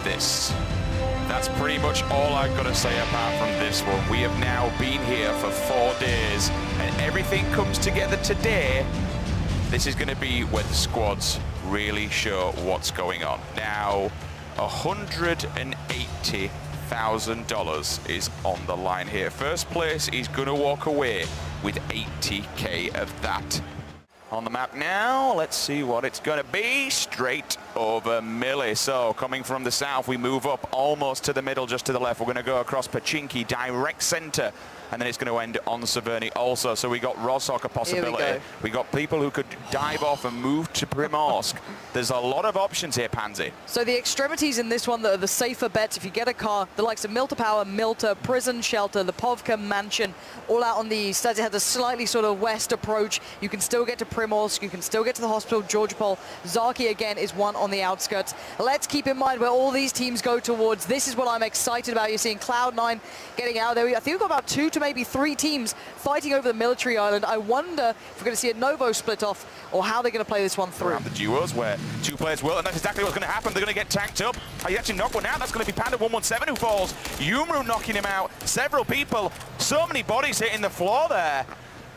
this. That's pretty much all I've got to say apart from this one. We have now been here for 4 days, and everything comes together today. This is going to be where the squads really show what's going on. Now, $180,000 is on the line here. First place is going to walk away with 80K of that. On the map now, let's see what it's going to be. Straight over Millie. So coming from the south, we move up almost to the middle, just to the left. We're going to go across Pachinki, direct center, and then it's going to end on Severny also. So we got Rostock a possibility. We got people who could dive off and move to Primorsk. There's a lot of options here, Pansy. So the extremities in this one that are the safer bets, if you get a car, the likes of Milta Power, Milta, Prison Shelter, the Pubg Mansion, all out on the east. As it has a slightly sort of west approach, you can still get to Primorsk, you can still get to the hospital, Georgopol. Zaki again is one on the outskirts. Let's keep in mind where all these teams go towards. This is what I'm excited about. You're seeing Cloud9 getting out there. I think we've got about 2 to maybe 3 teams fighting over the military island. I wonder if we're going to see a Novo split off or how they're going to play this one through. Around the duos where 2 players will, and that's exactly what's going to happen. They're going to get tanked up. Oh, you actually knock one out. That's going to be Panda 117 who falls. Yumru knocking him out. Several people. So many bodies hitting the floor there.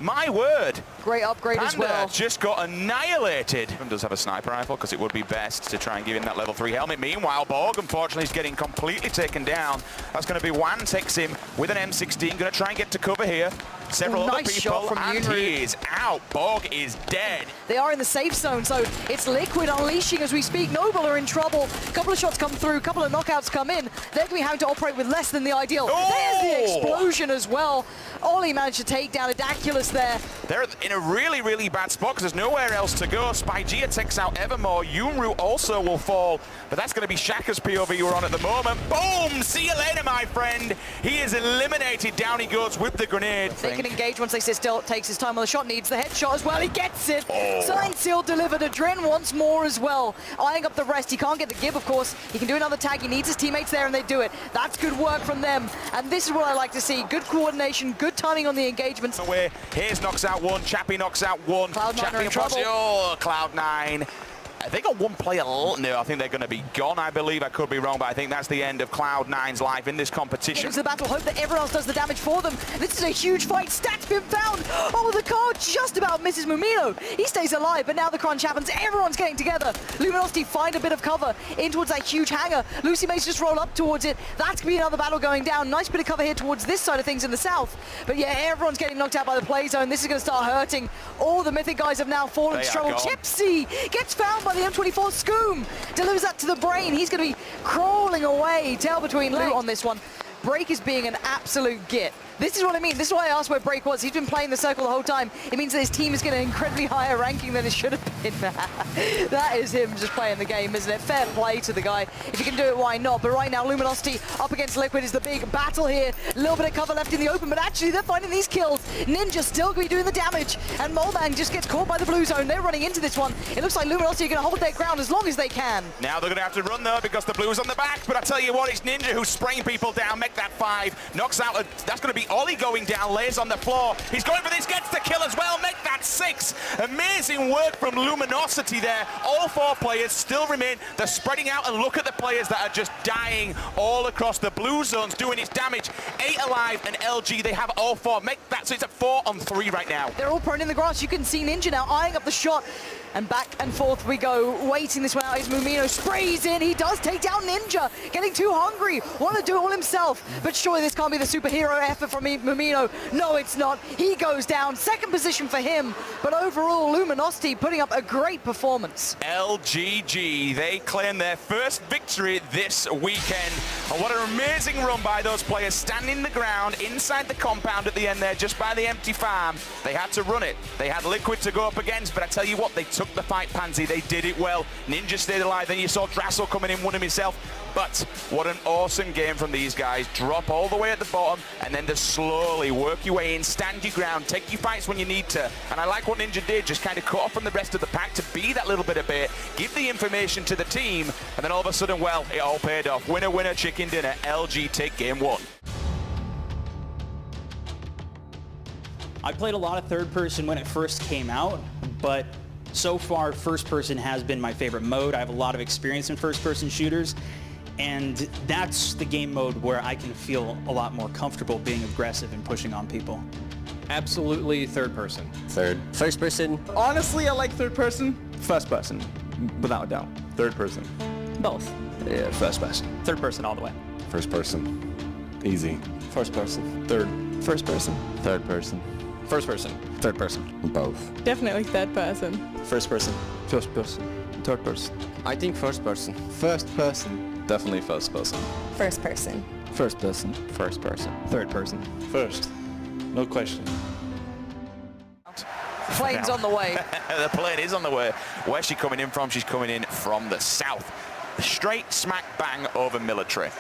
My word. Great upgrade Panda as well. Just got annihilated. He does have a sniper rifle because it would be best to try and give him that level 3 helmet. Meanwhile, Borg, unfortunately, is getting completely taken down. That's going to be Wan takes him with an M16. Going to try and get to cover here. Several other nice people, shot from and Yunru. he is out. Borg is dead. They are in the safe zone, so it's Liquid unleashing as we speak. Noble are in trouble. A couple of shots come through, a couple of knockouts come in. They're going to be having to operate with less than the ideal. Oh! There's the explosion as well. Ollie managed to take down Adaculus there. They're in a really, really bad spot because there's nowhere else to go. Spygia takes out Evermore. Yunru also will fall, but that's going to be Shaka's POV we're on at the moment. Boom! See you later, my friend. He is eliminated. Down he goes with the grenade. They can engage once they sit still. Takes his time on the shot, needs the headshot as well. He gets it. Oh. Sign Seal delivered. Adren once more as well. Eyeing up the rest. He can't get the give, of course. He can do another tag. He needs his teammates there, and they do it. That's good work from them. And this is what I like to see. Good coordination, good timing on the engagements. Away. Hayes knocks out one. Chappie knocks out one. Cloud9 are in trouble. Oh, Cloud9. They got one player. No, I think they're going to be gone, I believe. I could be wrong, but I think that's the end of Cloud9's life in this competition. Into the battle, hope that everyone else does the damage for them. This is a huge fight. Stack's been found. Oh, the car just about misses Mumino. He stays alive, but now the crunch happens. Everyone's getting together. Luminosity find a bit of cover in towards that huge hangar. Lucy Mace just roll up towards it. That's going to be another battle going down. Nice bit of cover here towards this side of things in the south. But yeah, everyone's getting knocked out by the play zone. This is going to start hurting. All the Mythic guys have now fallen to trouble. Chipsy gets found by the M24 Scoom. Delivers that to the brain. He's going to be crawling away. Tail between legs on this one. Break is being an absolute git. This is what I mean. This is why I asked where Break was. He's been playing the circle the whole time. It means that his team is getting an incredibly higher ranking than it should have been. That is him just playing the game, isn't it? Fair play to the guy. If he can do it, why not? But right now, Luminosity up against Liquid is the big battle here. A little bit of cover left in the open, but actually they're finding these kills. Ninja still going to be doing the damage, and Molbang just gets caught by the blue zone. They're running into this one. It looks like Luminosity are going to hold their ground as long as they can. Now they're going to have to run, though, because the blue's on the back. But I tell you what, it's Ninja who's spraying people down. Make that 5. Knocks out. That's going to be Ollie going down. Lays on the floor. He's going for this. Gets the kill as well. Make that 6. Amazing work from Luminosity there. All 4 players still remain. They're spreading out, and look at the players that are just dying all across the blue zones, doing its damage. 8 alive and LG. They have all 4. Make that, so it's at 4 on 3 right now. They're all prone in the grass. You can see Ninja now eyeing up the shot. And back and forth we go, waiting this one out is Mumino, sprays in, he does take down Ninja, getting too hungry, want to do it all himself, but surely this can't be the superhero effort from Mumino. No, it's not. He goes down, second position for him, but overall Luminosity putting up a great performance. LGG, they claim their first victory this weekend. And what an amazing run by those players, standing the ground inside the compound at the end there, just by the empty farm. They had to run it. They had Liquid to go up against, but I tell you what, they took the fight, Pansy. They did it well. Ninja stayed alive. Then you saw Drassel coming in, won him himself. But what an awesome game from these guys. Drop all the way at the bottom, and then just slowly work your way in, stand your ground, take your fights when you need to. And I like what Ninja did, just kind of cut off from the rest of the pack to be that little bit of bait, give the information to the team, and then all of a sudden, well, it all paid off. Winner, winner, chicken dinner. LG take game 1. I played a lot of third person when it first came out, but so far first person has been my favorite mode. I have a lot of experience in first person shooters, And that's the game mode where I can feel a lot more comfortable being aggressive and pushing on people. Absolutely third person. Third. First person. Honestly, I like third person. First person, without a doubt. Third person. Both. Yeah, first person. Third person all the way. First person. Easy. First person. Third. First person. Third person. First person. Third person. Both. Definitely third person. First person. First person. Third person. I think first person. First person. Definitely first person. First person. First person. First person. Third person. First. No question. Plane's on the way. The plane is on the way. Where's she coming in from? She's coming in from the south. Straight smack bang over military.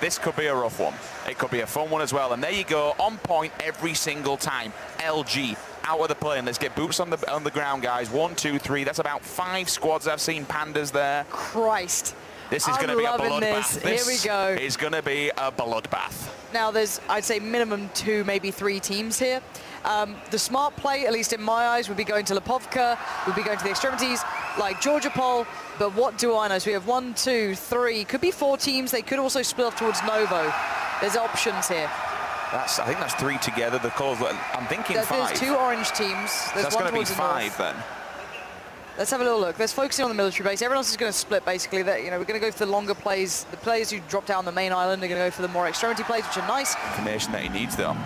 This could be a rough one. It could be a fun one as well. And there you go, on point every single time. LG out of the plane. Let's get boots on the ground, guys. 1, 2, 3. That's about 5 squads. I've seen pandas there. Christ. This is going to be a bloodbath. Here we go. Is going to be a bloodbath. Now there's, I'd say, minimum 2, maybe 3 teams here. The smart play, at least in my eyes, would be going to Pubg, would be going to the extremities, like Georgia Pol, but what do I know? So we have 1, 2, 3, could be 4 teams. They could also split off towards Novo. There's options here. I think that's 3 together. The calls, I'm thinking 5. There's 2 orange teams. There's That's one going to be towards the 5 north. then. Let's have a little look. Let's focus in on the military base. Everyone else is going to split, basically. We're going to go for the longer plays. The players who drop down the main island are going to go for the more extremity plays, which are nice. Information that he needs, though.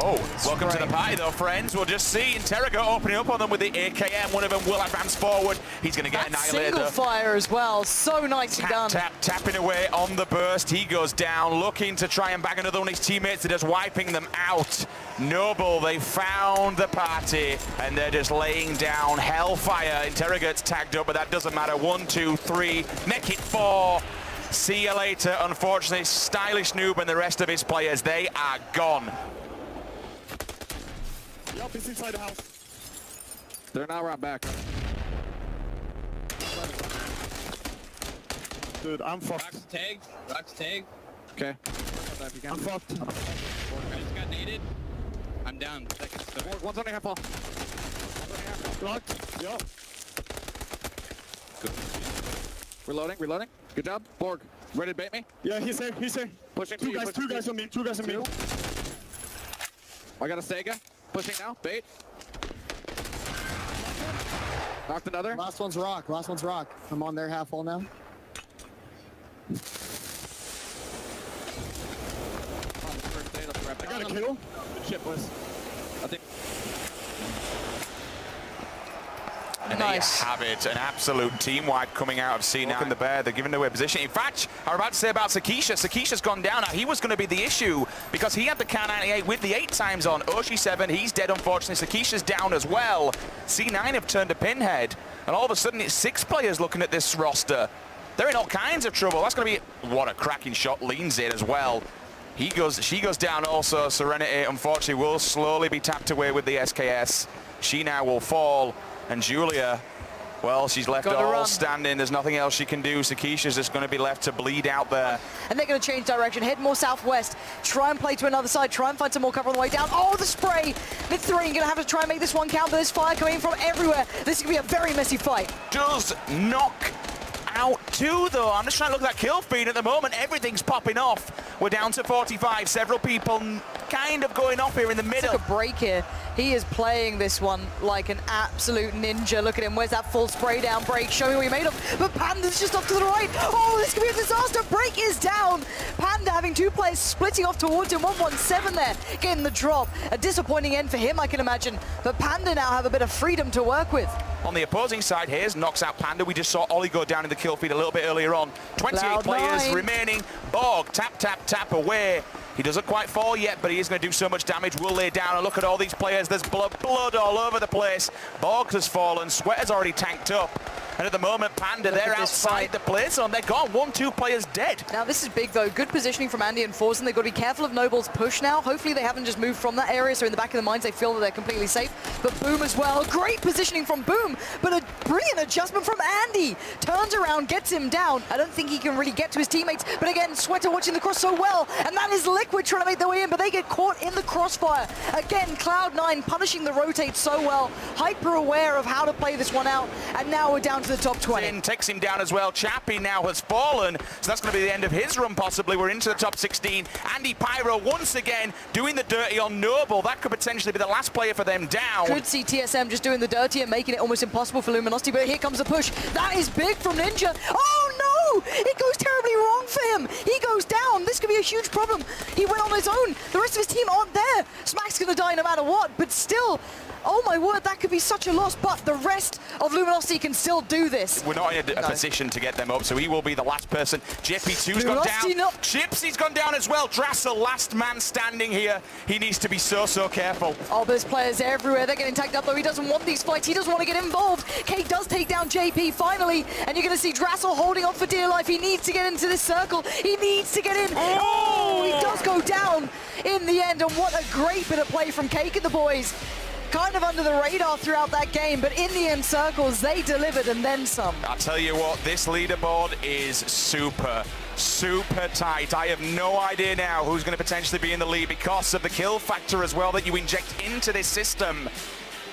Oh, welcome to the party, though, friends. We'll just see Interroga opening up on them with the AKM. One of them will advance forward. He's going to get annihilated. Single fire as well. So nicely done. Tapping away on the burst. He goes down, looking to try and bag another one of his teammates. They're just wiping them out. Noble, they found the party, and they're just laying down hellfire. Interrogate's tagged up, but that doesn't matter. 1, 2, 3. Neck it 4. See you later. Unfortunately, Stylish Noob and the rest of his players, they are gone. Yup, he's inside the house. They're now right back. Dude, I'm fucked. Rock's tagged. Okay. I'm fucked. I just got naded. I'm down. One's on the half wall. Locked. Yup. Reloading. Good job. Borg, ready to bait me? Yeah, he's here. Pushing Two guys on me. I got a Sega. Pushing now. Bait. Knocked another. Last one's rock. I'm on their half wall now. I got a kill. Good shit, boys. I think. And Nice. they have it, an absolute team wipe coming out of C9 and the Bear. They're giving away position. In fact, I was about to say about Sakisha. Sakisha's gone down. Now, he was going to be the issue because he had the Kar 98 with the 8 times on. Oshi 7, he's dead, unfortunately. Sakisha's down as well. C9 have turned a pinhead, and all of a sudden it's 6 players looking at this roster. They're in all kinds of trouble. That's going to be, what a cracking shot. Leans it as well. She goes down also. Serenity, unfortunately, will slowly be tapped away with the SKS. She now will fall. And Julia, well, she's left all standing. There's nothing else she can do. Sakisha's just going to be left to bleed out there. And they're going to change direction, head more southwest, try and play to another side, try and find some more cover on the way down. Oh, the spray! Mid-3, going to have to try and make this one count, but there's fire coming from everywhere. This is going to be a very messy fight. Does knock out 2, though. I'm just trying to look at that kill feed at the moment. Everything's popping off. We're down to 45. Several people kind of going off here in the middle. Took a break here. He is playing this one like an absolute ninja. Look at him. Where's that full spray down break? Show me what you're made of. But Panda's just off to the right. Oh, this could be a disaster. Break is down. Panda having 2 players splitting off towards him. 117 there, getting the drop. A disappointing end for him, I can imagine. But Panda now have a bit of freedom to work with. On the opposing side, Hayes knocks out Panda. We just saw Ollie go down in the kill feed a little bit earlier on. 28 players remaining. Borg, tap away. He doesn't quite fall yet, but he is going to do so much damage. We'll lay down and look at all these players. There's blood all over the place. Borg has fallen. Sweat has already tanked up. And at the moment, Panda, they're outside the play zone. They're gone. 1, 2 players dead. Now, this is big, though. Good positioning from Andy and Forzen. They've got to be careful of Noble's push now. Hopefully, they haven't just moved from that area, so in the back of their minds, they feel that they're completely safe. But Boom as well. Great positioning from Boom, but a brilliant brilliant adjustment from Andy. Turns around, gets him down. I don't think he can really get to his teammates, but again, Sweater watching the cross so well, and that is Liquid trying to make their way in, but they get caught in the crossfire. Again, Cloud9 punishing the rotate so well, hyper aware of how to play this one out, and now we're down to the top 20. Takes him down as well. Chappie now has fallen, so that's going to be the end of his run possibly. We're into the top 16. Andy Pyro once again doing the dirty on Noble. That could potentially be the last player for them down. Could see TSM just doing the dirty and making it almost impossible for Luminosity, but here comes the push. That is big from Ninja. Oh no! It goes terribly wrong for him. He goes down. This could be a huge problem. He went on his own. The rest of his team aren't there. Smack's going to die no matter what, but still, oh my word, that could be such a loss, but the rest of Luminosity can still do this. We're not in a position to get them up, so he will be the last person. JP2's gone down. No. Chipsy's gone down as well. Drassel, last man standing here. He needs to be so careful. Oh, there's players everywhere. They're getting tagged up, though. He doesn't want these fights. He doesn't want to get involved. Kate does take down JP finally, and you're going to see Drassel holding on for dear life. He needs to get into this circle. He needs to get in. Oh, he does go down in the end, and what a great bit of play from Cake and the boys. Kind of under the radar throughout that game, but in the end circles, they delivered and then some. I'll tell you what, this leaderboard is super tight. I have no idea now who's going to potentially be in the lead because of the kill factor as well that you inject into this system.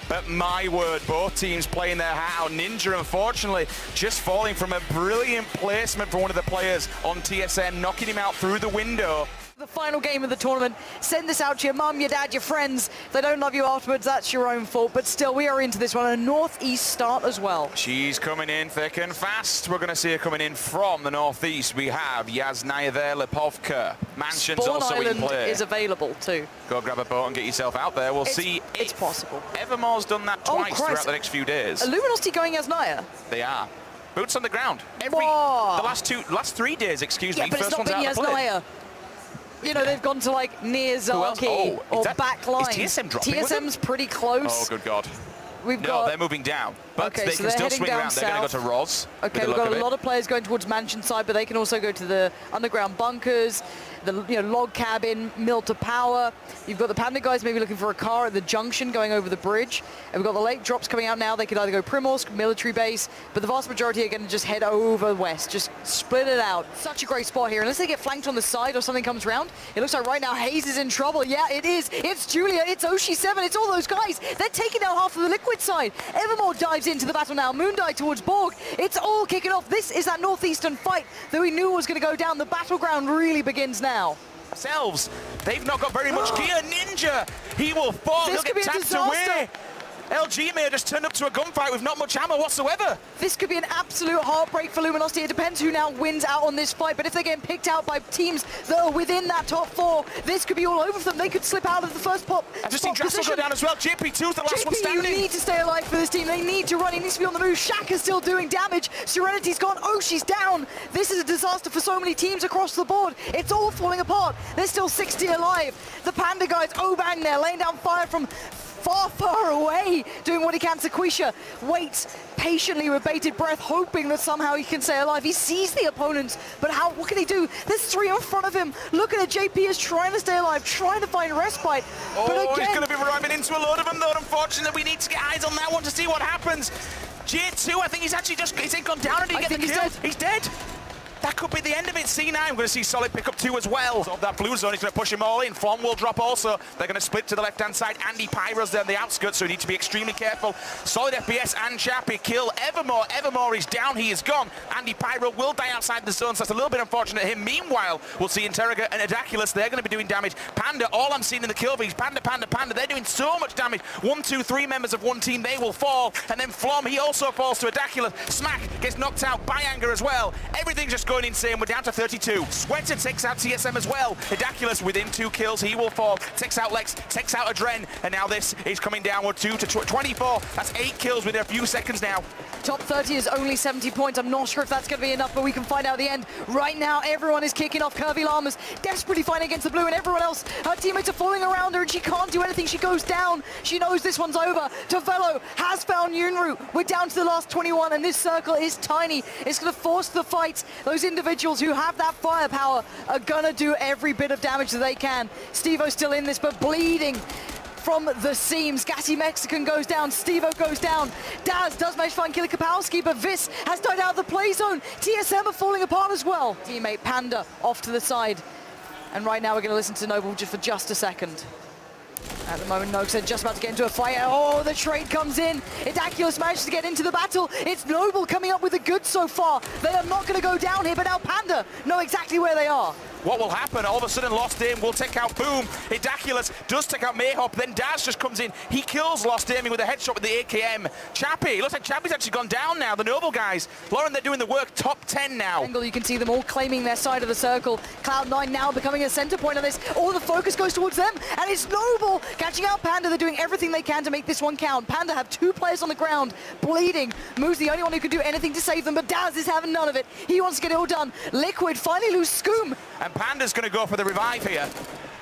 But my word, both teams playing their hat out. Ninja, unfortunately, just falling from a brilliant placement for one of the players on TSM, knocking him out through the window. The final game of the tournament. Send this out to your mum, your dad, your friends. If they don't love you afterwards, that's your own fault. But still, we are into this one. A northeast start as well. She's coming in thick and fast. We're going to see her coming in from the northeast. We have Yasnaya there, Lipovka. Mansion's Spawn also Island in play. is available too. Go grab a boat and get yourself out there. We'll see It's if possible. Evermore's done that twice Christ. throughout the next few days. Luminosity going as Naya. They are. Boots on the ground. The Whoa. last 3 days, excuse Yeah, me. but First it's not one's been out of play. Yasnaya. You know, they've gone to like near Zaki Oh, or is that- backline. is TSM dropping with them? TSM's pretty close. Oh, good God. We've No, got they're moving down. But Okay, they so can they're still heading swing down around. They're going to go south. to Roz. Okay, we've got a lot of players going towards Mansion side, but they can also go to the underground bunkers, the log cabin, mill to power. You've got the Panda guys maybe looking for a car at the junction going over the bridge. And we've got the late drops coming out now. They could either go Primorsk, military base, but the vast majority are going to just head over west, just split it out. Such a great spot here. Unless they get flanked on the side or something comes around, it looks like right now Hayes is in trouble. Yeah, it is. It's Julia, it's Oshi7, it's all those guys. They're taking down half of the Liquid side. Evermore dives into the battle now. Moondie towards Borg. It's all kicking off. This is that northeastern fight that we knew was going to go down. The battleground really begins now. Themselves. They've not got very much gear. Ninja, he will fall. This He'll could be get a tapped disaster. away. LG may have just turned up to a gunfight with not much ammo whatsoever. This could be an absolute heartbreak for Luminosity. It depends who now wins out on this fight, but if they're getting picked out by teams that are within that top 4, this could be all over for them. They could slip out of the first spot. I've just seen Drassel go down as well. JP2's the last one JP, standing. you need to stay alive for this team. They need to run. He needs to be on the move. Shaka's still doing damage. Serenity's gone. Oh, she's down. This is a disaster for so many teams across the board. It's all falling apart. There's still 60 alive. The Panda guys, Obang there, laying down fire from far away, doing what he can. Sequisha waits patiently with bated breath, hoping that somehow he can stay alive. He sees the opponents, but what can he do? There's 3 in front of him. Look at it, JP is trying to stay alive, trying to find respite. Oh, but again, he's going to be revving into a load of them, though. Unfortunately, we need to get eyes on that one to see what happens. J2, I think he's actually he's gone down and he gets the kill. He's dead. That could be the end of it. C9, I'm going to see Solid pick up 2 as well. Of that blue zone, he's going to push him all in. Flom will drop also. They're going to split to the left-hand side. Andy Pyro's there on the outskirts, so we need to be extremely careful. Solid FPS and Chappie kill Evermore. Evermore is down. He is gone. Andy Pyro will die outside the zone, so that's a little bit unfortunate for him. Meanwhile, we'll see Interroga and Edaculus. They're going to be doing damage. Panda, all I'm seeing in the kill feeds. Panda. They're doing so much damage. 1, 2, 3 members of one team, they will fall. And then Flom, he also falls to Edaculus. Smack gets knocked out by Anger as well. Everything's just going insane. We're down to 32. Sweater takes out TSM as well. Edaculus within 2 kills. He will fall. Takes out Lex. Takes out Adren. And now this is coming downward 2 to 24. That's 8 kills within a few seconds now. Top 30 is only 70 points. I'm not sure if that's going to be enough, but we can find out at the end. Right now, everyone is kicking off. Curvy Llamas desperately fighting against the blue, and everyone else, her teammates are falling around her, and she can't do anything. She goes down. She knows this one's over. Tavelo has found Yunru. We're down to the last 21, and this circle is tiny. It's going to force the fight. Those individuals who have that firepower are going to do every bit of damage that they can. Steve-O's still in this, but bleeding from the seams. Gassy Mexican goes down, Stevo goes down. Daz does manage to find Killer Kapowski, but Vis has died out of the play zone. TSM are falling apart as well. Teammate Panda off to the side. And right now we're going to listen to Noble just for just a second. At the moment, Nox are just about to get into a fight. Oh, the trade comes in. Idaculus manages to get into the battle. It's Noble coming up with the goods so far. They are not going to go down here, but now Panda know exactly where they are. What will happen? All of a sudden, Lost Aim will take out Boom. Idaculus does take out Mayhop. Then Daz just comes in. He kills Lost Aiming with a headshot with the AKM. Chappie. Looks like Chappie's actually gone down now. The Noble guys. Lauren, they're doing the work. Top 10 now. Angle, you can see them all claiming their side of the circle. Cloud9 now becoming a center point of this. All the focus goes towards them. And it's Noble catching out Panda. They're doing everything they can to make this one count. Panda have 2 players on the ground, bleeding. Moo's the only one who can do anything to save them, but Daz is having none of it. He wants to get it all done. Liquid finally lose Scoom. And Panda's going to go for the revive here.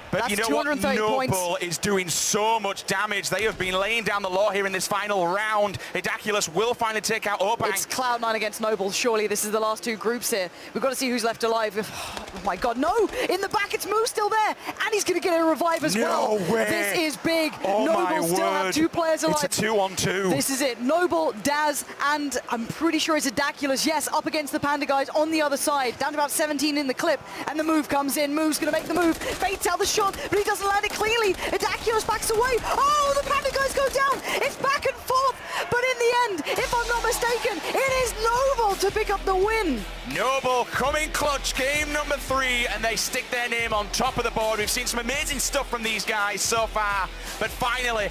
But That's you know what? 230 points. Noble is doing so much damage. They have been laying down the law here in this final round. Idaculus will finally take out Obang. It's Cloud9 against Noble. Surely this is the last 2 groups here. We've got to see who's left alive. Oh my god, no! In the back, it's Moo still there. And he's going to get a revive as well. No way! This is big. Oh my Noble still have word. 2 players alive. It's a 2-on-2. This is it. Noble, Daz, and I'm pretty sure it's Idaculus. Yes, up against the Panda guys on the other side. Down to about 17 in the clip. And the move comes in. Moo's going to make the move. Baits out the shot, but he doesn't land it cleanly. Idaculus backs away. Oh, the Panda guys go down. It's back and forth. But in the end, if I'm not mistaken, it is Noble to pick up the win. Noble coming clutch, game number 3, and they stick their name on top of the board. We've seen some amazing stuff from these guys so far, but finally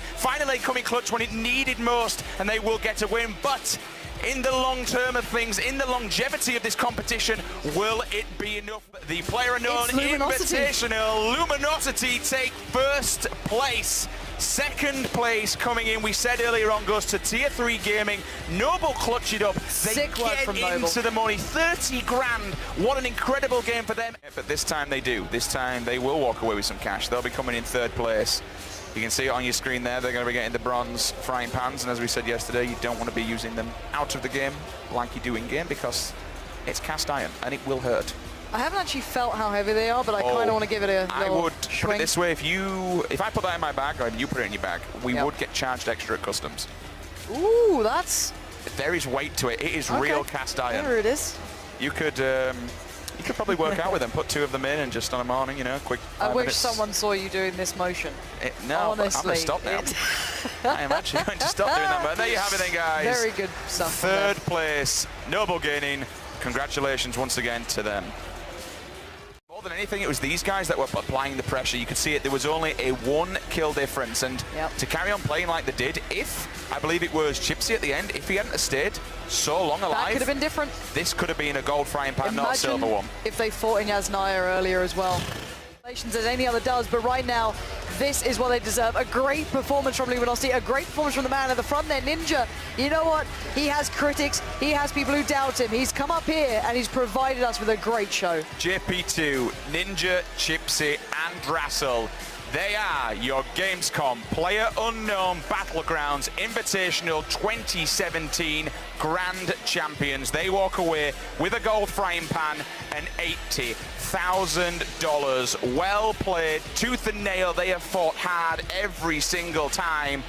coming clutch when it needed most, and they will get a win. But in the long term of things, in the longevity of this competition, will it be enough? The PlayerUnknown Invitational Luminosity take first place. Second place coming in, we said earlier on, goes to Tier 3 Gaming. Noble clutch it up. They Sick work from get Noble. into the money. 30 grand. What an incredible game for them. But this time they do. This time they will walk away with some cash. They'll be coming in 3rd place. You can see it on your screen there. They're going to be getting the bronze frying pans. And as we said yesterday, you don't want to be using them out of the game like you do in game, because it's cast iron and it will hurt. I haven't actually felt how heavy they are, but I kind of want to give it a I little would put swing. it this way: if I put that in my bag, or you put it in your bag, we Yep. would get charged extra at customs. Ooh, that's... There is weight to it. It is okay. real cast iron. There it is. You could probably work out with them. Put 2 of them in, and just on a morning, you know, quick. I 5 wish minutes. someone saw you doing this motion. No, but I'm Honestly, going to stop now. I am actually going to stop doing that. But there you have it then, guys. Very good stuff. from 3rd them. place, Noble gaining. Congratulations once again to them. More than anything, it was these guys that were applying the pressure. You could see it. There was only a 1 kill difference. And Yep. to carry on playing like they did, I believe it was Chipsy at the end, if he hadn't have stayed so long alive, That could have been different. this could have been a gold frying pan, not a Imagine silver one. if they fought in Yasnaya earlier as well. Congratulations as any other does, but right now, this is what they deserve. A great performance from Luminosity, a great performance from the man at the front there, Ninja. You know what? He has critics, he has people who doubt him. He's come up here and he's provided us with a great show. JP2, Ninja, Chipsy, and Rassel. They are your Gamescom PlayerUnknown Battlegrounds Invitational 2017 Grand Champions. They walk away with a gold frying pan and $80,000. Well played, tooth and nail. They have fought hard every single time.